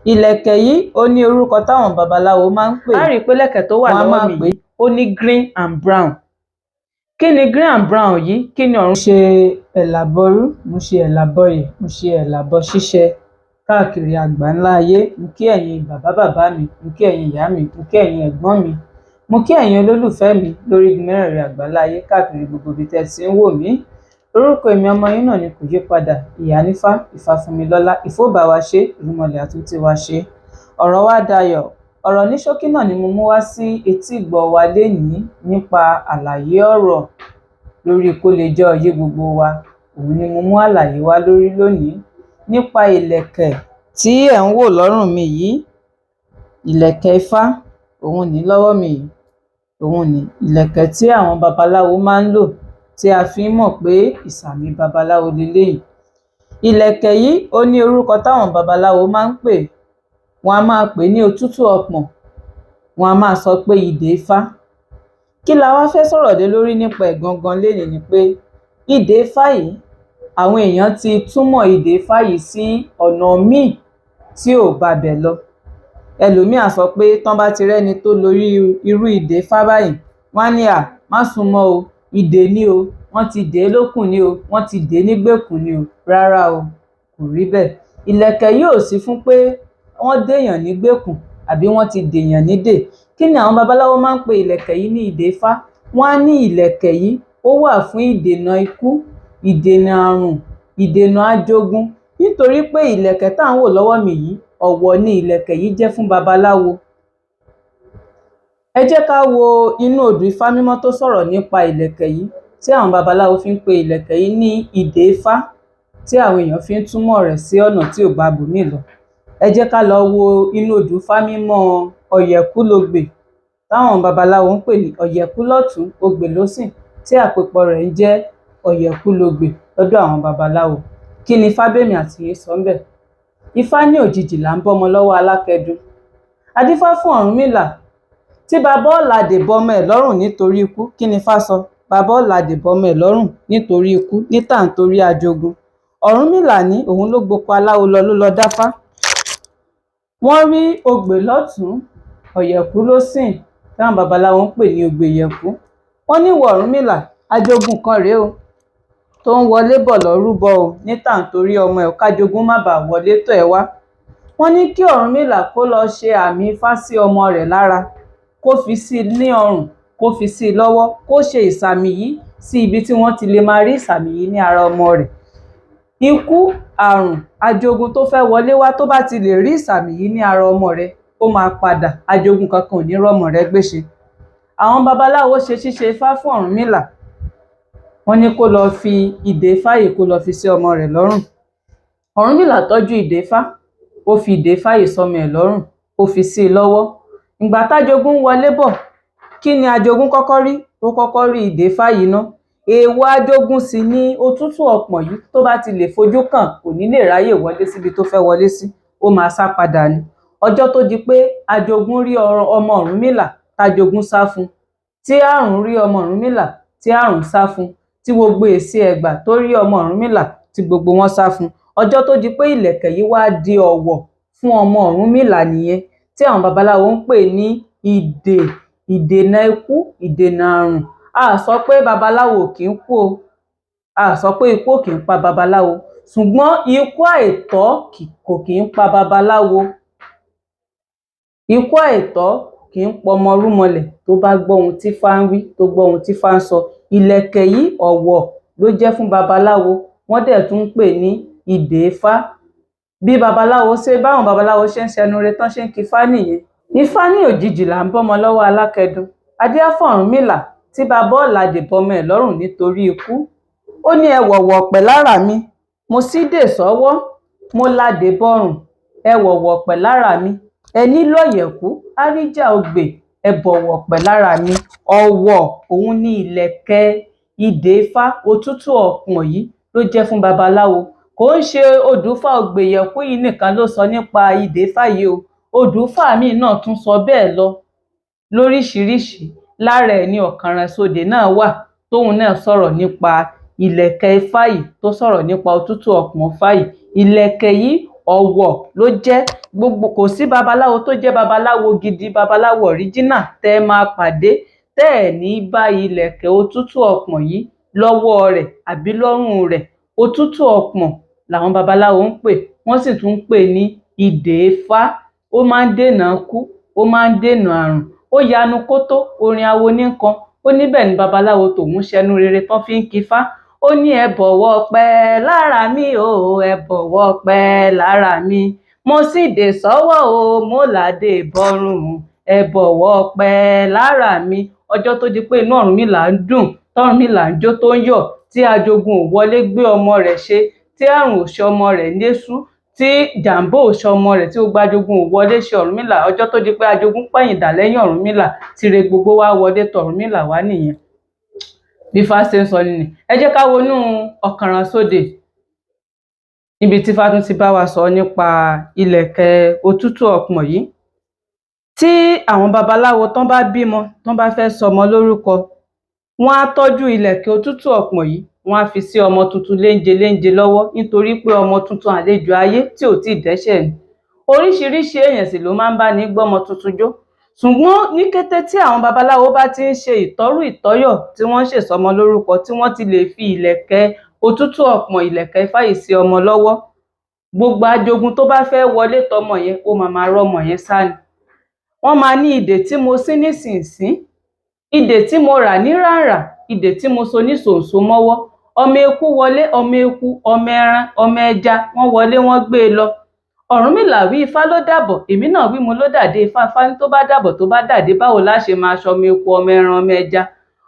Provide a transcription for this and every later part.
Ìlẹ̀kẹ̀ yìí ó ní orúkọ táwọn babaláwo máa ń pè. A rí i pé ìlẹ̀kẹ̀ tó wà lọ́wọ́ mi yìí ó ní green and brown. Kí ni green and brown yìí? Kí ni ọ̀run? Mo ṣe ẹ̀làbọ̀rú, mo ṣe ẹ̀làbọ̀yè, mo ṣe ẹ̀làbọ̀ ṣíṣẹ káàkiri àgbáńlá ayé. Mo kí ẹ̀yin bàbá bàbá mi, mo kí ẹ̀yin ìyá mi, mo kí ẹ̀yin ẹ̀gbọ́n mi, mo kí ẹ̀yin olólùfẹ́ mi lórí mẹ́rẹ̀ẹ̀rin àgbáńlá ayé káàkiri gbogbo ibi tẹ́ ti ń wò mí. Orúkọ èmi ọmọ yín náà ni kò yí padà, Ìyá Nífá, Ìfàfúnmilọ́lá, Ìfóbà wa ṣe, ìrúnmọlẹ̀ àtúntì wa ṣe. Ọ̀rọ̀ wa dayọ̀. Ọ̀rọ̀ ní ṣókí náà ni mo mú wá sí etí ìgbọ́ wa lénìí nípa àlàyé ọ̀rọ̀ lórí kó lè jẹ́ òye gbogbo wa. Òun ni mo mú àlàyé wá lórí lónìí nípa ìlẹ̀kẹ̀ tí ẹ̀ ń wò lọ́rùn mi yìí. Ìlẹ̀kẹ̀ Ifá, òun ní lọ́wọ́ mi yìí. Òun ní ìlẹ̀kẹ̀ tí àwọn babaláwo máa ń lò tí a fi ń mọ̀ pé ìsàmì babaláwo leléyìí. Ìlẹ̀kẹ̀ yìí ó ní orúkọ táwọn babaláwo máa ń pè. Wọ́n á máa pè ní òtútù ọpọ̀n, wọ́n á máa sọ pé Ide Ifá. Kí la wá fẹ́ sọ̀rọ̀ lé lórí nípa ẹ̀ gangan lénìí ni pé Ide Ifá yìí, àwọn èèyàn ti túmọ̀ Ide Ifá yìí sí ọ̀nà míì tí ò bá bẹ̀ lọ. Ẹlòmíì á sọ pé tán bá ti rẹ́ni tó lórí irú Ide Ifá báyìí, wọ́n á ní má súnmọ́ o, ìdè ni o, wọ́n ti dè é lókùn ni o, wọ́n ti dè é nígbèkùn ni o. Rárá o, kò rí bẹ́ẹ̀. Ìlẹ̀kẹ̀ yìí ò sí fún pé wọ́n dèèyàn nígbèkùn àbí wọ́n ti dèèyàn nídè. Kí ni àwọn babaláwo máa ń pe ìlẹ̀kẹ̀ yìí ní Ide Ifá? Wọ́n á ní ìlẹ̀kẹ̀ yìí ó wà fún ìdènà ikú, ìdènà àrùn, ìdènà àjogún. Nítorí pé ìlẹ̀kẹ̀ tá à ń wò lọ́wọ́ mi yìí, ọ̀wọ̀ ni ìlẹ̀kẹ̀ yìí jẹ́ fún babaláwo. Ẹ jẹ́ ká wo inú odù Ifá mímọ́ tó sọ̀rọ̀ nípa ìlẹ̀kẹ̀ yìí tí àwọn babaláwo fi ń pe ìlẹ̀kẹ̀ yìí ní Ide Ifá, tí àwọn èèyàn fi ń túmọ̀ rẹ̀ sí ọ̀nà tí ò bá bòmíì lọ. Ẹ jẹ́ ká lọ wo inú odù Ifá mímọ́ Ọ̀yẹ̀kúlógbè táwọn babaláwo ń pè ní Ọ̀yẹ̀kú lọ́tùn, Ogbè lósìn, tí àpèpọ̀ rẹ̀ ń jẹ́ Ọ̀yẹ̀kúlógbè lọ́dọ̀ àwọn babaláwo. Kí ni Fábẹ́mi àti yín sọ ńbẹ̀? Ifá ní òjijì là ń bọ́mọ lọ́wọ́ alákẹ́dùn. Adífá fún Ọ̀rúnmìlà tí bàbá ọ̀làdè bọmọ ẹ̀ lọ́rùn nítorí ikú. Kí ni Ifá sọ? Bàbá ọ̀làdè bọmọ ẹ̀ lọ́rùn nítorí ikú, níta nítorí àjogún. Ọ̀rúnmìlà ní òun ló gboko aláwo lọ ló lọ dáfá. Wọ́n rí Ogbè lọ́tùn, Ọ̀yẹ̀kú lósìn táwọn babaláwo ń pè ní Ogbè Ìyẹ̀kú. Wọ́n ní ìwọ Ọ̀rúnmìlà, àjogún kan rèé o tó ń wọlé bọ̀ lọ rúbọ o, níta nítorí ọmọ ẹ̀ kájogún má bàa wọlé tọ̀ ẹ́ wá. Wọ́n ní kí Ọ̀rúnmìlà kó lọ ṣe àmì Ifá sí ọmọ rẹ̀ lára, kó fi sí i ní ọrùn, kó fi sí i lọ́wọ́, kó ṣe ìsàmì yìí sí ibi tí wọ́n ti lè máa rí ìsàmì yìí ní ara ọmọ rẹ̀. Ikú, àrùn, àjogún tó fẹ́ wọlé wá tó bá ti lè rí ìsàmì yìí ní ara ọmọ rẹ̀, ó máa padà, àjogún kankan ò ní rọ́mọ rẹ̀ gbéṣe. Àwọn babaláwo ṣe ṣíṣe Ifá fún Ọ̀rúnmìlà. Wọ́n ní kó lọ fi Ide Ifá yìí kó lọ fi sí ọmọ rẹ̀ lọ́rùn. Ọ̀rúnmìlà tọ́jú Ide Ifá, ó fi Ide Ifá yìí sọmọ ẹ̀ lọ́rùn, ó fi sí i lọ́wọ́. Ìgbà tájogún wọlé bọ̀, kí ni àjogún kọ́kọ́ rí? Ó kọ́kọ́ rí Ide Ifá yìí ná. Èèwọ̀ àjogún sì ni òtútù ọpọ̀n yìí, tó bá ti lè fojú kàn kò ní lè ráyè wọlé síbi tó fẹ́ wọlé sí, ó máa sá padà ni. Ọjọ́ tó di pé àjogún rí ọmọ Ọ̀rúnmìlà tájogún sá fún, tí àrùn rí ọmọ Ọ̀rúnmìlà tí àrùn sá fún, tí gbogbo èsì ẹ̀gbà tó rí ọmọ Ọ̀rúnmìlà tí gbogbo wọn sá fún. Ọjọ́ tó di pé ìlẹ̀kẹ̀ yìí wá di ọ̀wọ̀ fún ọmọ Ọ̀rúnmìlà nìyẹn, tí àwọn babaláwo ń pè ní ìdè, ìdènà ikú, ìdènà àrùn. A sọ pé babaláwo kì í kú o, a sọ pé ikú kì í pa babaláwo, ṣùgbọ́n ikú àìtọ́ kò kì í pa babaláwo. Ikú àìtọ́ kì í pọmọ rúmọlẹ̀ tó bá gbọ́ ohun tí Ifá ń wí, tó gbọ́ ohun tí Ifá ń sọ. Ìlẹ̀kẹ̀ yìí ọ̀wọ̀ ló jẹ́ fún babaláwo, wọ́n dẹ̀ tún ń pè ní Ide Ifá. Bí báwọn babaláwo ṣe ń ṣẹnu re tán ṣe ń kí Ifá nìyẹn. Ifá ní òjijì là ń bọ́mọ lọ́wọ́ alákẹ́dùn. Adífá fún Ọ̀rúnmìlà tí bàbá ọ̀làdè bọmọ ẹ̀ lọ́rùn nítorí ikú. Ó ní ẹ wọ̀wọ̀ pẹ̀ lára mi, mo sídè sọ́wọ́, mo ládè bọ́rùn, ẹ wọ̀wọ̀ pẹ̀ lára mi. Ẹ nílò Ọ̀yẹ̀kú, àríjà Ogbè, ẹ bọ̀wọ̀ pẹ̀ lára mi. Ọ̀wọ̀ òun ní ìlẹ̀kẹ̀ Ide Ifá, òtútù ọpọ̀n yìí ló jẹ́ fún babaláwo. Kò ń ṣe odù Ifá Ogbè Ìyẹ̀kú yìí nìkan ló sọ nípa Ide Ifá yìí o. Odù Ifá míì náà tún sọ bẹ́ẹ̀ lọ lóríṣiríṣi. Lára ẹ̀ ni Ọ̀kànrànsódé náà wà, tóun náà sọ̀rọ̀ nípa ìlẹ̀kẹ̀ Ifá yìí, tó sọ̀rọ̀ nípa òtútù ọpọ̀n Ifá yìí. Ìlẹ̀kẹ̀ yìí ọ̀wọ̀ ló jẹ́. Kò sí babaláwo tó jẹ́ babaláwo gidi, babaláwo original tẹ́ máa pàdé tẹ́ ẹ̀ ní bá ìlẹ̀kẹ̀ òtútù ọpọ́n yìí lọ́wọ́ rẹ̀ àbí lọ́rùn rẹ̀. Òtútù ọpọ́n làwọn babaláwo ń pè, wọ́n sì tún ń pè ní Ide Ifá. Ó máa ń dènà ikú, ó máa ń dènà àrùn. Ó yanu kótó, orin awo ní kan. Ó níbẹ̀ ni babaláwo tòun ṣẹnu rere tán fi ń kifá. Ó ní ẹ bọ̀wọ̀ pẹ́ lára mi o, ẹ bọ̀wọ̀ pẹ́ lára mi. Mo sì dé sọ́wọ́ o, mo ládé bọ́rùn, ẹ bọ̀wọ̀ pẹ́ lára mi. Ọjọ́ tó di pé inú Ọ̀rúnmìlà ń dùn, tọ́rúnmìlà ń jó tó ń yọ̀, tí Ajogun ò wọlé gbé ọmọ rẹ̀ ṣe, tí àrùn ò ṣe ọmọ rẹ̀ léṣú, tí jàǹbá ò ṣe ọmọ rẹ̀, tí gbogbo Ajogun ò wọlé ṣe Ọ̀rúnmìlà. Ọjọ́ tó di pé Ajogun pẹ̀yìndà lẹ́yìn Ọ̀rúnmìlà, tire gbogbo wá wọlé tọ̀rúnmìlà wá nìyẹn. Bí Ifá ṣe ń sọ nìyẹn. Ẹ jẹ́ ká wọnú ọ̀kànràn sóde, níbi tí Ifá tún ti bá wa sọ nípa ìlẹ̀kẹ̀ òtútù ọpọ́n yìí. Tí àwọn babaláwo tán bá bímọ, tán bá fẹ́ sọmọ lórúkọ, wọ́n á tọ́jú ìlẹ̀kẹ̀ òtútù ọpọ́n yìí, wọ́n á fi sí ọmọ tuntun léńje léńje lọ́wọ́, nítorí pé ọmọ tuntun àlejò ayé tí ò tíì dẹ́ṣẹ̀ ni. Oríṣiríṣi èèyàn sì ló máa ń bá ní gbọ́mọ tuntun jó. Ṣùgbọ́n ní kété tí àwọn babaláwo bá ti ń ṣe ìtọ́rù ìtọ́yọ̀, tí wọ́n ń ṣèsọmọ lórúkọ, tí wọ́n ti lè fi ìlẹ̀kẹ̀ òtútù ọpọ́n, ìlẹ̀kẹ̀ Ifá yìí sí ọmọ lọ́wọ́, gbogbo Ajogun tó bá fẹ́ wọlé tọmọ yẹn, ó máa rọ́mọ yẹn sá ni. Wọ́n máa ní idè tí mo sí nísinsìn, idè tí mo rà ní ràrà, idè tí mo so ní ṣòǹṣò mọ́wọ́. Ọmọ eku wọlé, ọmọ eku, ọmọ ẹran, ọmọ ẹja, wọ́n wọlé wọ́n gbé e lọ. Ọ̀rúnmìlà wí, Ifá ló dàbọ̀, èmi náà wí, mo ló dàdé. Ifá ní tó bá dàbọ̀ tó bá dàdé, báwo la ṣe máa ṣọmọ eku, ọmọ ẹran, ọmọ ẹja?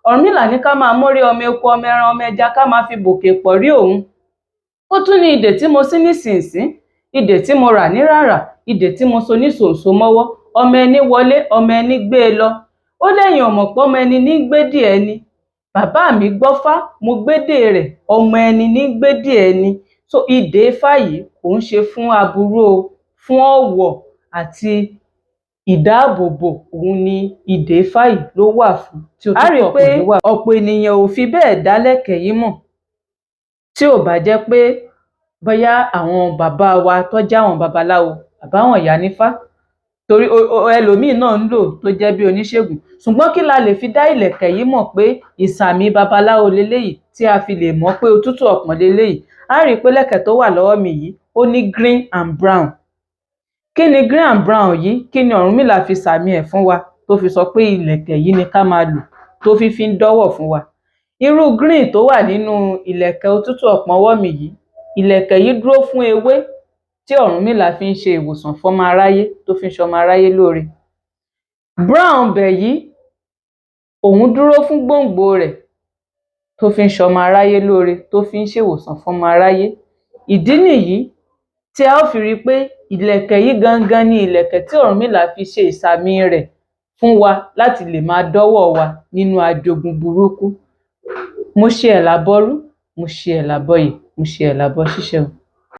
Ọ̀rúnmìlà ní ká máa mórí ọmọ eku, ọmọ ẹran, ọmọ ẹja, ká máa fi bòkè pọ̀ rí òun. Ó tún ní idè tí mo sí nísinsìn, idè tí mo rà ní ràrà, idè tí mo so ní ṣòǹṣò mọ́wọ́. Ọmọ ẹni wọlé, ọmọ ẹni gbé e lọ. Ó lẹ́yìn ọmọ pọ́ ọmọ ẹni ní gbédè ẹni. Bàbá mi gbọ́fá, mo gbédè rẹ̀, ọmọ ẹni ní gbédè ẹni. So Ide Ifá yìí kò ń ṣe fún aburú o, fún ọ̀wọ̀ àti ìdáàbòbò, òun ni Ide Ifá yìí ló wà fún. A rí i pé ọ̀pọ̀ ènìyàn ò fi bẹ́ẹ̀ dálẹ̀kẹ̀ yìí mọ̀, tí ò bá jẹ́ pé bóyá àwọn bàbá wa tó jẹ́ àwọn babaláwo àbáwọn ìyá nífá, torí ẹlòmíì náà ń lò tó jẹ́ bí oníṣègùn. Ṣùgbọ́n kí la lè fi dá ìlẹ̀kẹ̀ yìí mọ̀ pé ìsàmì babaláwo leléyìí, tí a fi lè mọ̀ pé òtútù ọpọ́n leléyìí? A rí i pé lẹ̀kẹ̀ tó wà lọ́wọ́ mi yìí, ó ní green and brown. Kí ni green and brown yìí? Kí ni Ọ̀rúnmìlà fi sàmì ẹ̀ fún wa, tó fi sọ pé ìlẹ̀kẹ̀ yìí ni ká máa lò, tó fi ń dọ́wọ̀ fún wa? Irú green tó wà nínú ìlẹ̀kẹ̀ òtútù ọpọ́n ọwọ́ mi yìí, ìlẹ̀kẹ̀ yìí dúró fún ewé tí Ọ̀rúnmìlà fi ń ṣe ìwòsàn fọ́mọ aráyé, tó fi ń ṣọmọ aráyé lóore. Brown bẹ̀ yìí, òun dúró fún gbòǹgbò rẹ̀, tó fi ń ṣọmọ aráyé lóore, tó fi ń ṣèwòsàn fọ́mọ aráyé. Ìdí nìyí tí a ó fi rí i pé ìlẹ̀kẹ̀ yìí gangan ni ìlẹ̀kẹ̀ tí Ọ̀rúnmìlà fi ṣe ìsàmì rẹ̀ fún wa, láti lè máa dọ́wọ́ wa nínú ajogun burúkú. Mo ṣe ẹ̀ lábọ́rú, mo ṣe ẹ̀ lábọ́yè, mo ṣe ẹ̀ lábọ́ ṣíṣẹ́ o.